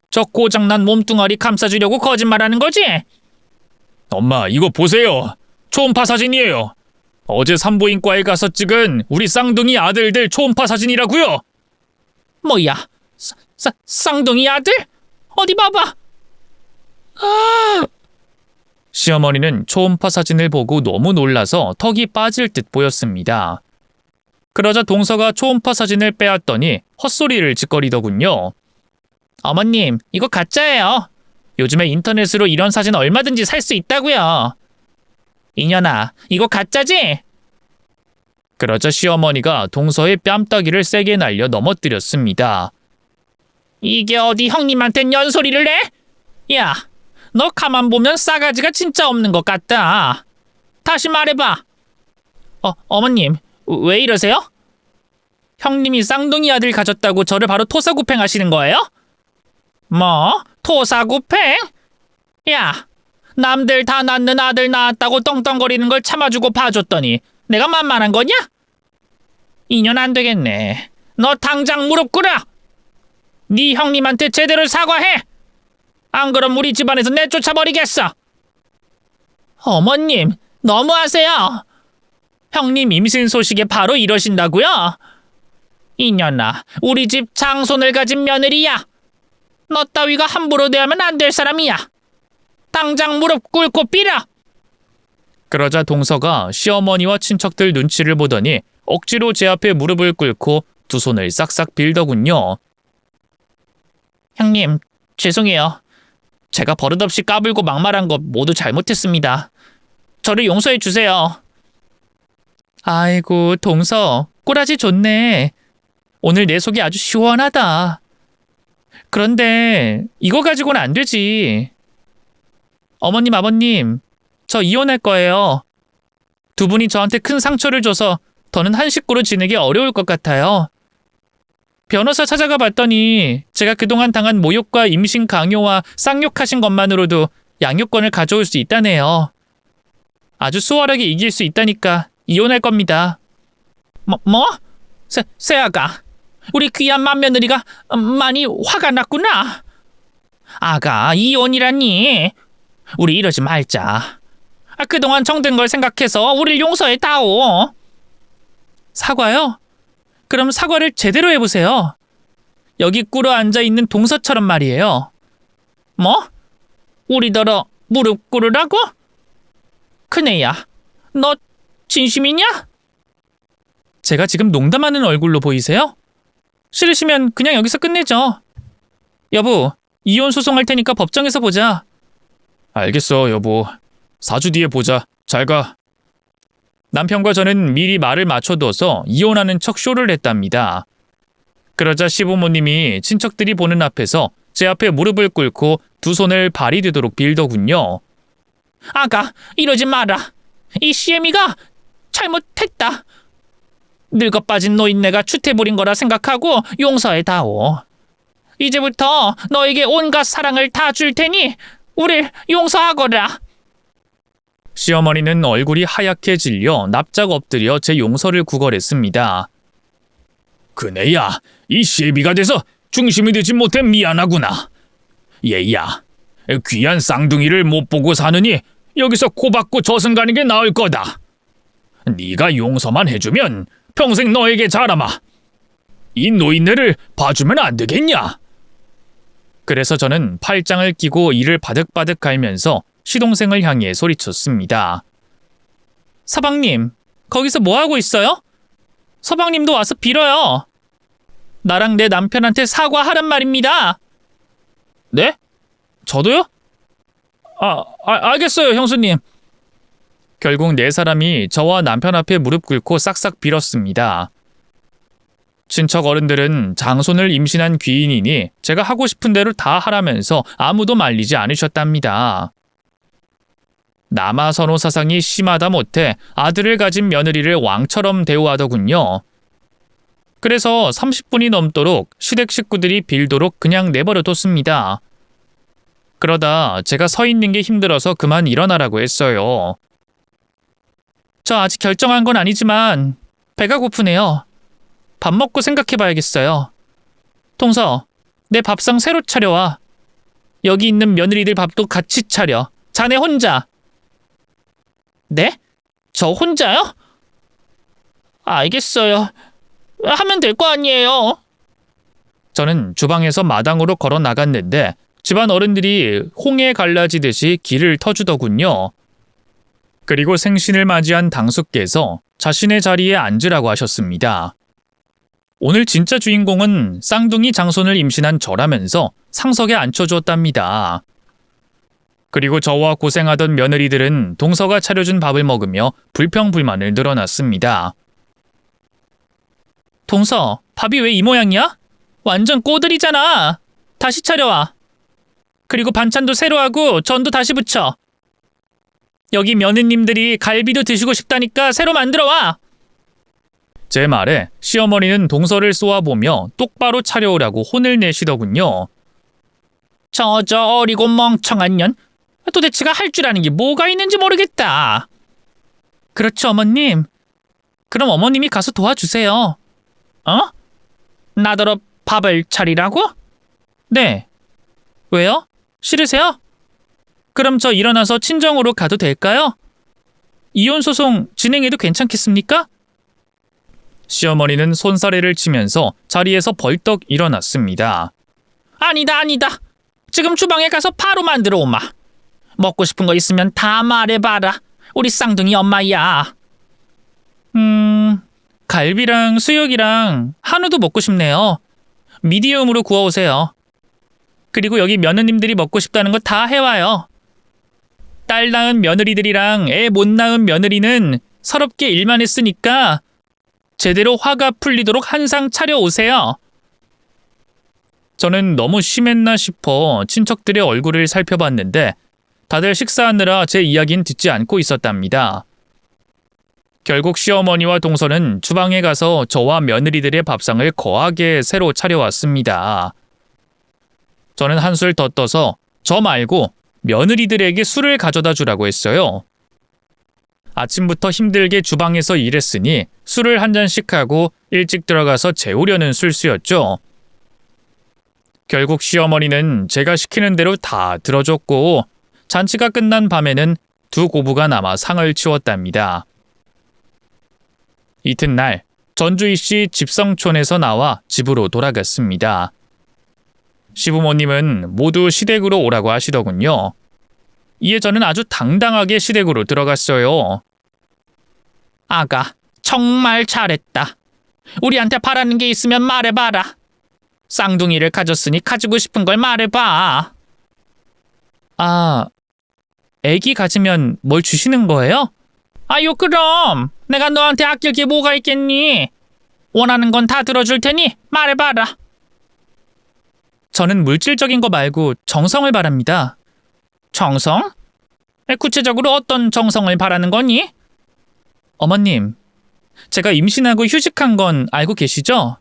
Speaker 1: 저 고장난 몸뚱아리 감싸주려고 거짓말하는 거지? 엄마 이거 보세요. 초음파 사진이에요. 어제 산부인과에 가서 찍은 우리 쌍둥이 아들들 초음파 사진이라고요. 뭐야? 쌍둥이 아들? 어디 봐봐. 시어머니는 초음파 사진을 보고 너무 놀라서 턱이 빠질 듯 보였습니다. 그러자 동서가 초음파 사진을 빼앗더니 헛소리를 짓거리더군요. 어머님, 이거 가짜예요. 요즘에 인터넷으로 이런 사진 얼마든지 살 수 있다고요. 이년아, 이거 가짜지? 그러자 시어머니가 동서의 뺨따기를 세게 날려 넘어뜨렸습니다. 이게 어디 형님한텐 연소리를 해? 야, 너 가만 보면 싸가지가 진짜 없는 것 같다. 다시 말해봐. 어머님, 왜 이러세요? 형님이 쌍둥이 아들 가졌다고 저를 바로 토사구팽하시는 거예요? 뭐? 토사구팽? 야, 남들 다 낳는 아들 낳았다고 떵떵거리는 걸 참아주고 봐줬더니 내가 만만한 거냐? 인연 안 되겠네. 너 당장 무릎 꿇어. 네 형님한테 제대로 사과해. 안 그럼 우리 집안에서 내쫓아버리겠어. 어머님, 너무하세요. 형님 임신 소식에 바로 이러신다고요? 이년아, 우리 집 장손을 가진 며느리야. 너 따위가 함부로 대하면 안 될 사람이야. 당장 무릎 꿇고 빌어. 그러자 동서가 시어머니와 친척들 눈치를 보더니 억지로 제 앞에 무릎을 꿇고 두 손을 싹싹 빌더군요. 형님, 죄송해요.
Speaker 2: 제가 버릇없이 까불고 막말한 거 모두 잘못했습니다. 저를 용서해 주세요.
Speaker 1: 아이고, 동서, 꼬라지 좋네. 오늘 내 속이 아주 시원하다. 그런데 이거 가지고는 안 되지. 어머님, 아버님, 저 이혼할 거예요. 두 분이 저한테 큰 상처를 줘서 더는 한 식구로 지내기 어려울 것 같아요. 변호사 찾아가 봤더니 제가 그동안 당한 모욕과 임신 강요와 쌍욕하신 것만으로도 양육권을 가져올 수 있다네요. 아주 수월하게 이길 수 있다니까 이혼할 겁니다.
Speaker 2: 뭐? 세아가, 우리 귀한 맏며느리가 많이 화가 났구나. 아가, 이혼이라니. 우리 이러지 말자. 그동안 정든 걸 생각해서 우릴 용서해 다오.
Speaker 1: 사과요? 그럼 사과를 제대로 해보세요. 여기 꿇어 앉아있는 동서처럼 말이에요.
Speaker 2: 뭐? 우리더러 무릎 꿇으라고? 큰애야, 너 진심이냐?
Speaker 1: 제가 지금 농담하는 얼굴로 보이세요? 싫으시면 그냥 여기서 끝내죠. 여보, 이혼 소송할 테니까 법정에서 보자. 알겠어, 여보. 4주 뒤에 보자. 잘 가. 남편과 저는 미리 말을 맞춰둬서 이혼하는 척 쇼를 했답니다. 그러자 시부모님이 친척들이 보는 앞에서 제 앞에 무릎을 꿇고 두 손을 발이 되도록 빌더군요.
Speaker 2: 아가, 이러지 마라. 이 시애미가 잘못했다. 늙어 빠진 노인네가 추태부린 거라 생각하고 용서해 다오. 이제부터 너에게 온갖 사랑을 다 줄 테니 우릴 용서하거라.
Speaker 1: 시어머니는 얼굴이 하얗게 질려 납작 엎드려 제 용서를 구걸했습니다. 그네야, 이 시애비가 돼서 중심이 되지 못해 미안하구나. 얘야, 귀한 쌍둥이를 못 보고 사느니 여기서 코 박고 저승 가는 게 나을 거다. 네가 용서만 해주면 평생 너에게 자라마. 이 노인네를 봐주면 안 되겠냐? 그래서 저는 팔짱을 끼고 이를 바득바득 갈면서 시동생을 향해 소리쳤습니다. 서방님, 거기서 뭐하고 있어요? 서방님도 와서 빌어요. 나랑 내 남편한테 사과하란 말입니다. 네? 저도요? 알겠어요, 형수님. 결국 네 사람이 저와 남편 앞에 무릎 꿇고 싹싹 빌었습니다. 친척 어른들은 장손을 임신한 귀인이니 제가 하고 싶은 대로 다 하라면서 아무도 말리지 않으셨답니다. 남아선호 사상이 심하다 못해 아들을 가진 며느리를 왕처럼 대우하더군요. 그래서 30분이 넘도록 시댁 식구들이 빌도록 그냥 내버려뒀습니다. 그러다 제가 서 있는 게 힘들어서 그만 일어나라고 했어요. 저 아직 결정한 건 아니지만 배가 고프네요. 밥 먹고 생각해봐야겠어요. 동서, 내 밥상 새로 차려와. 여기 있는 며느리들 밥도 같이 차려. 자네 혼자. 네? 저 혼자요? 알겠어요. 하면 될 거 아니에요. 저는 주방에서 마당으로 걸어 나갔는데 집안 어른들이 홍해 갈라지듯이 길을 터주더군요. 그리고 생신을 맞이한 당숙께서 자신의 자리에 앉으라고 하셨습니다. 오늘 진짜 주인공은 쌍둥이 장손을 임신한 저라면서 상석에 앉혀주었답니다. 그리고 저와 고생하던 며느리들은 동서가 차려준 밥을 먹으며 불평불만을 늘어놨습니다. 동서, 밥이 왜 이 모양이야? 완전 꼬들이잖아. 다시 차려와. 그리고 반찬도 새로 하고 전도 다시 붙여. 여기 며느님들이 갈비도 드시고 싶다니까 새로 만들어와. 제 말에 시어머니는 동서를 쏘아보며 똑바로 차려오라고 혼을 내시더군요. 저 어리고 멍청한 년. 도대체가 할 줄 아는 게 뭐가 있는지 모르겠다. 그렇죠, 어머님. 그럼 어머님이 가서 도와주세요. 어? 나더러 밥을 차리라고? 네. 왜요? 싫으세요? 그럼 저 일어나서 친정으로 가도 될까요? 이혼 소송 진행해도 괜찮겠습니까? 시어머니는 손사래를 치면서 자리에서 벌떡 일어났습니다. 아니다. 지금 주방에 가서 바로 만들어 오마. 먹고 싶은 거 있으면 다 말해봐라. 우리 쌍둥이 엄마야. 갈비랑 수육이랑 한우도 먹고 싶네요. 미디움으로 구워오세요. 그리고 여기 며느님들이 먹고 싶다는 거 다 해와요. 딸 낳은 며느리들이랑 애 못 낳은 며느리는 서럽게 일만 했으니까 제대로 화가 풀리도록 한상 차려오세요. 저는 너무 심했나 싶어 친척들의 얼굴을 살펴봤는데 다들 식사하느라 제 이야기는 듣지 않고 있었답니다. 결국 시어머니와 동서는 주방에 가서 저와 며느리들의 밥상을 거하게 새로 차려왔습니다. 저는 한술 더 떠서 저 말고 며느리들에게 술을 가져다 주라고 했어요. 아침부터 힘들게 주방에서 일했으니 술을 한 잔씩 하고 일찍 들어가서 재우려는 술수였죠. 결국 시어머니는 제가 시키는 대로 다 들어줬고 잔치가 끝난 밤에는 두 고부가 남아 상을 치웠답니다. 이튿날 전주이씨 집성촌에서 나와 집으로 돌아갔습니다. 시부모님은 모두 시댁으로 오라고 하시더군요. 이에 저는 아주 당당하게 시댁으로 들어갔어요.
Speaker 2: 아가, 정말 잘했다. 우리한테 바라는 게 있으면 말해봐라. 쌍둥이를 가졌으니 가지고 싶은 걸 말해봐.
Speaker 1: 아, 애기 가지면 뭘 주시는 거예요?
Speaker 2: 아유, 그럼 내가 너한테 아낄 게 뭐가 있겠니? 원하는 건 다 들어줄 테니 말해봐라.
Speaker 1: 저는 물질적인 거 말고 정성을 바랍니다.
Speaker 2: 정성? 구체적으로 어떤 정성을 바라는 거니?
Speaker 1: 어머님, 제가 임신하고 휴직한 건 알고 계시죠?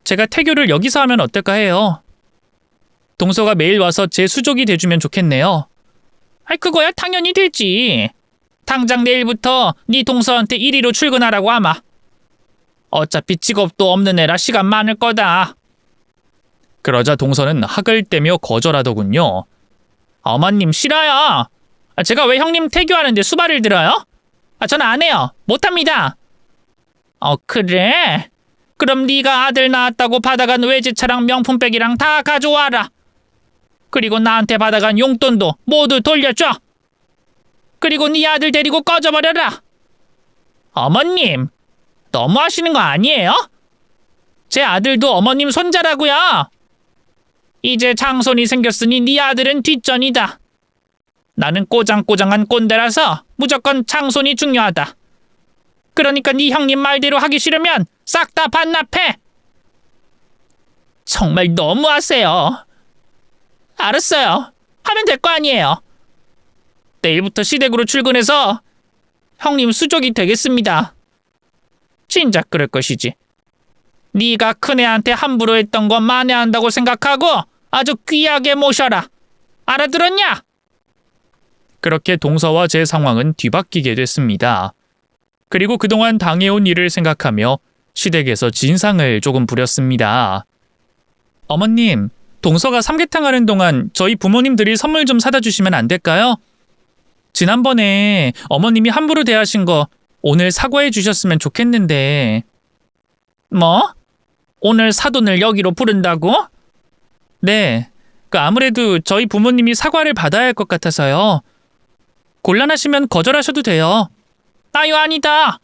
Speaker 1: 제가 태교를 여기서 하면 어떨까 해요. 동서가 매일 와서 제 수족이 돼주면 좋겠네요.
Speaker 2: 그거야 당연히 되지. 당장 내일부터 네 동서한테 이리로 출근하라고 하마. 어차피 직업도 없는 애라 시간 많을 거다.
Speaker 1: 그러자 동서는 학을 떼며 거절하더군요.
Speaker 2: 어머님 싫어요. 제가 왜 형님 태교하는데 수발을 들어요? 전 안 해요. 못합니다. 그래? 그럼 네가 아들 낳았다고 받아간 외제차랑 명품백이랑 다 가져와라. 그리고 나한테 받아간 용돈도 모두 돌려줘. 그리고 네 아들 데리고 꺼져버려라. 어머님, 너무하시는 거 아니에요? 제 아들도 어머님 손자라고요. 이제 장손이 생겼으니 네 아들은 뒷전이다. 나는 꼬장꼬장한 꼰대라서 무조건 장손이 중요하다. 그러니까 네 형님 말대로 하기 싫으면 싹 다 반납해. 정말 너무하세요. 알았어요. 하면 될 거 아니에요. 내일부터 시댁으로 출근해서 형님 수족이 되겠습니다. 진작 그럴 것이지. 네가 큰애한테 함부로 했던 거 만회한다고 생각하고 아주 귀하게 모셔라. 알아들었냐?
Speaker 1: 그렇게 동서와 제 상황은 뒤바뀌게 됐습니다. 그리고 그동안 당해온 일을 생각하며 시댁에서 진상을 조금 부렸습니다. 어머님, 동서가 삼계탕 하는 동안 저희 부모님들이 선물 좀 사다 주시면 안 될까요? 지난번에 어머님이 함부로 대하신 거 오늘 사과해 주셨으면 좋겠는데.
Speaker 2: 뭐? 오늘 사돈을 여기로 부른다고?
Speaker 1: 네, 아무래도 저희 부모님이 사과를 받아야 할 것 같아서요. 곤란하시면 거절하셔도 돼요.
Speaker 2: 아유, 아니다.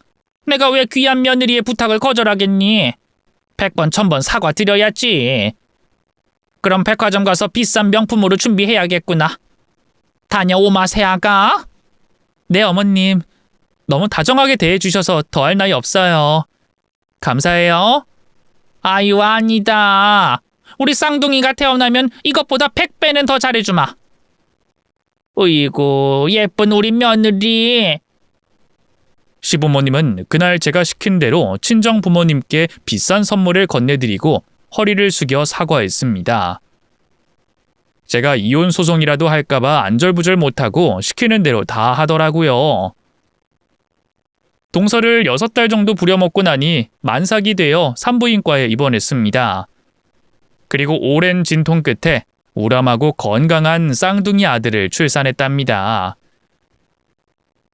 Speaker 2: 내가 왜 귀한 며느리의 부탁을 거절하겠니? 100번 1000번 사과 드려야지. 그럼 백화점 가서 비싼 명품으로 준비해야겠구나. 다녀오마 새아가.
Speaker 1: 네, 어머님. 너무 다정하게 대해주셔서 더할 나위 없어요. 감사해요.
Speaker 2: 아유, 아니다. 우리 쌍둥이가 태어나면 이것보다 100배는 더 잘해주마. 으이구, 예쁜 우리 며느리.
Speaker 1: 시부모님은 그날 제가 시킨 대로 친정 부모님께 비싼 선물을 건네드리고 허리를 숙여 사과했습니다. 제가 이혼 소송이라도 할까봐 안절부절 못하고 시키는 대로 다 하더라고요. 동서를 6달 정도 부려먹고 나니 만삭이 되어 산부인과에 입원했습니다. 그리고 오랜 진통 끝에 우람하고 건강한 쌍둥이 아들을 출산했답니다.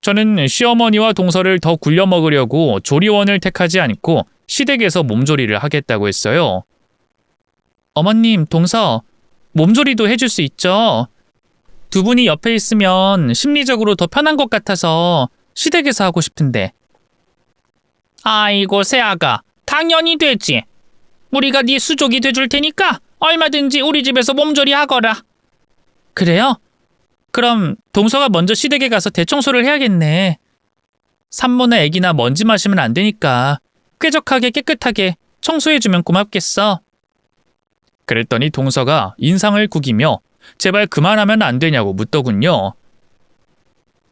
Speaker 1: 저는 시어머니와 동서를 더 굴려 먹으려고 조리원을 택하지 않고 시댁에서 몸조리를 하겠다고 했어요. 어머님, 동서, 몸조리도 해줄 수 있죠? 두 분이 옆에 있으면 심리적으로 더 편한 것 같아서 시댁에서 하고 싶은데.
Speaker 2: 아이고, 새아가, 당연히 되지. 우리가 네 수족이 돼줄 테니까 얼마든지 우리 집에서 몸조리 하거라. 그래요? 그럼 동서가 먼저 시댁에 가서 대청소를 해야겠네. 산모나 애기나 먼지 마시면 안 되니까 쾌적하게 깨끗하게 청소해주면 고맙겠어.
Speaker 1: 그랬더니 동서가 인상을 구기며 제발 그만하면 안 되냐고 묻더군요.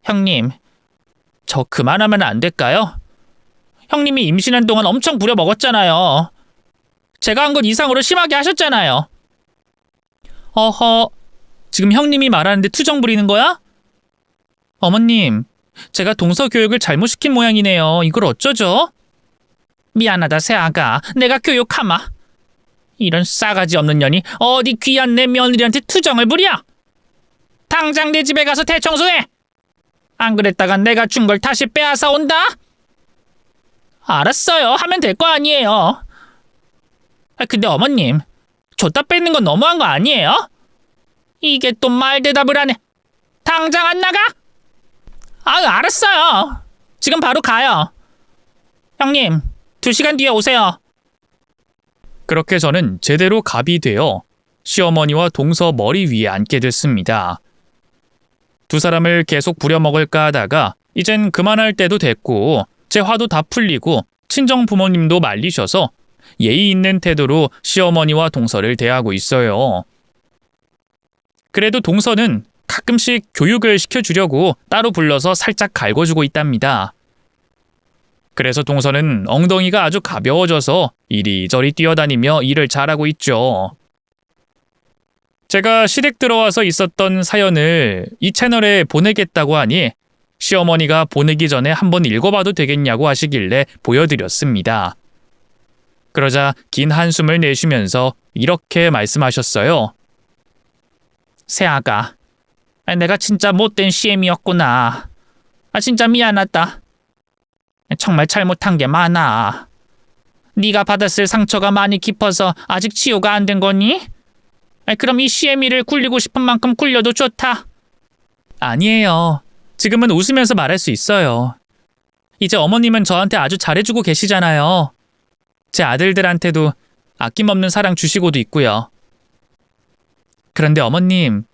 Speaker 2: 형님, 저 그만하면 안 될까요? 형님이 임신한 동안 엄청 부려먹었잖아요. 제가 한 것 이상으로 심하게 하셨잖아요.
Speaker 1: 어허, 지금 형님이 말하는데 투정 부리는 거야? 어머님, 제가 동서 교육을 잘못 시킨 모양이네요. 이걸 어쩌죠?
Speaker 2: 미안하다 새아가, 내가 교육하마. 이런 싸가지 없는 년이 어디 귀한 내 며느리한테 투정을 부려. 당장 내 집에 가서 대청소해. 안 그랬다간 내가 준 걸 다시 빼앗아 온다. 알았어요. 하면 될 거 아니에요. 근데 어머님, 줬다 뺏는 건 너무한 거 아니에요? 이게 또 말 대답을 하네. 당장 안 나가? 알았어요. 지금 바로 가요. 형님, 2시간 뒤에 오세요.
Speaker 1: 그렇게 저는 제대로 갑이 되어 시어머니와 동서 머리 위에 앉게 됐습니다. 두 사람을 계속 부려먹을까 하다가 이젠 그만할 때도 됐고 제 화도 다 풀리고 친정 부모님도 말리셔서 예의 있는 태도로 시어머니와 동서를 대하고 있어요. 그래도 동서는 가끔씩 교육을 시켜주려고 따로 불러서 살짝 갈궈주고 있답니다. 그래서 동서는 엉덩이가 아주 가벼워져서 이리저리 뛰어다니며 일을 잘하고 있죠. 제가 시댁 들어와서 있었던 사연을 이 채널에 보내겠다고 하니 시어머니가 보내기 전에 한번 읽어봐도 되겠냐고 하시길래 보여드렸습니다. 그러자 긴 한숨을 내쉬면서 이렇게 말씀하셨어요.
Speaker 2: 새아가, 내가 진짜 못된 CM이었구나. 진짜 미안하다. 정말 잘못한 게 많아. 네가 받았을 상처가 많이 깊어서 아직 치유가 안 된 거니? 그럼 이 CM이를 굴리고 싶은 만큼 굴려도 좋다.
Speaker 1: 아니에요. 지금은 웃으면서 말할 수 있어요. 이제 어머님은 저한테 아주 잘해주고 계시잖아요. 제 아들들한테도 아낌없는 사랑 주시고도 있고요. 그런데 어머님,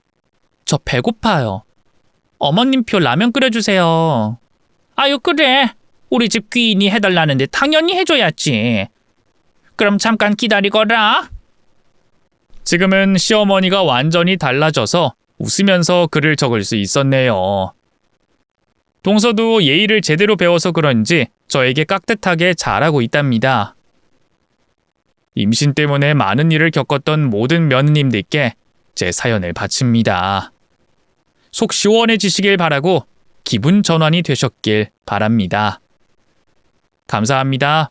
Speaker 1: 저 배고파요. 어머님표 라면 끓여주세요.
Speaker 2: 아유 그래. 우리 집 귀인이 해달라는데 당연히 해줘야지. 그럼 잠깐 기다리거라.
Speaker 1: 지금은 시어머니가 완전히 달라져서 웃으면서 글을 적을 수 있었네요. 동서도 예의를 제대로 배워서 그런지 저에게 깍듯하게 잘하고 있답니다. 임신 때문에 많은 일을 겪었던 모든 며느님들께 제 사연을 바칩니다. 속 시원해지시길 바라고 기분 전환이 되셨길 바랍니다. 감사합니다.